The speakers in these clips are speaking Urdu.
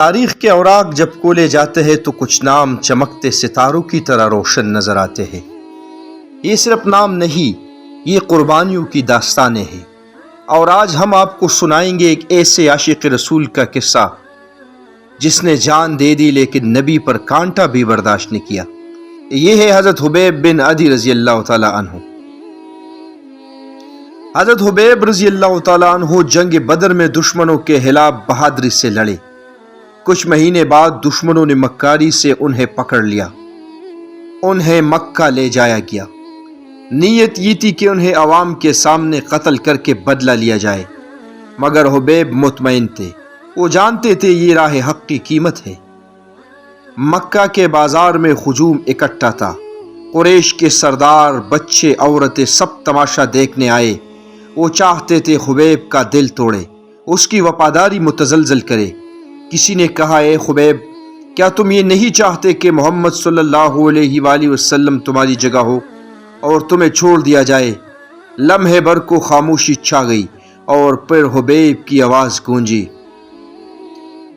تاریخ کے اوراق جب کھولے جاتے ہیں تو کچھ نام چمکتے ستاروں کی طرح روشن نظر آتے ہیں۔ یہ صرف نام نہیں، یہ قربانیوں کی داستانیں ہیں۔ اور آج ہم آپ کو سنائیں گے ایک ایسے عاشق رسول کا قصہ جس نے جان دے دی لیکن نبی پر کانٹا بھی برداشت نہیں کیا۔ یہ ہے حضرت حبیب بن عدی رضی اللہ تعالی عنہ۔ حضرت حبیب رضی اللہ تعالی عنہ جنگ بدر میں دشمنوں کے خلاف بہادری سے لڑے۔ کچھ مہینے بعد دشمنوں نے مکاری سے انہیں پکڑ لیا، انہیں مکہ لے جایا گیا۔ نیت یہ تھی کہ انہیں عوام کے سامنے قتل کر کے بدلہ لیا جائے، مگر حبیب مطمئن تھے، وہ جانتے تھے یہ راہ حق کی قیمت ہے۔ مکہ کے بازار میں ہجوم اکٹھا تھا، قریش کے سردار، بچے، عورتیں سب تماشا دیکھنے آئے۔ وہ چاہتے تھے حبیب کا دل توڑے، اس کی وفاداری متزلزل کرے۔ کسی نے کہا، اے حبیب، کیا تم یہ نہیں چاہتے کہ محمد صلی اللہ علیہ وآلہ وسلم تمہاری جگہ ہو اور تمہیں چھوڑ دیا جائے؟ لمحے بھر کو خاموشی چھا گئی اور پھر حبیب کی آواز گونجی،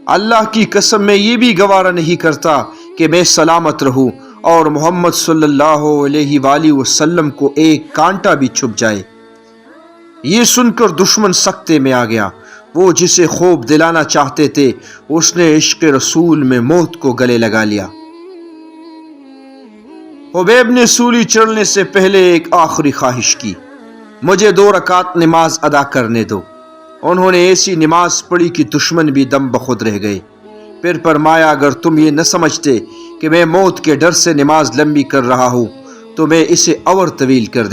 اللہ کی قسم میں یہ بھی گوارا نہیں کرتا کہ میں سلامت رہوں اور محمد صلی اللہ علیہ وآلہ وسلم کو ایک کانٹا بھی چھپ جائے۔ یہ سن کر دشمن سکتے میں آ گیا۔ وہ جسے خوف دلانا چاہتے تھے اس نے عشق رسول میں موت کو گلے لگا لیا۔ حبیب نے سولی چڑھنے سے پہلے ایک آخری خواہش کی، مجھے 2 رکعت نماز ادا کرنے دو۔ انہوں نے ایسی نماز پڑھی کہ دشمن بھی دم بخود رہ گئے۔ پھر فرمایا، اگر تم یہ نہ سمجھتے کہ میں موت کے ڈر سے نماز لمبی کر رہا ہوں تو میں اسے اور طویل کر دے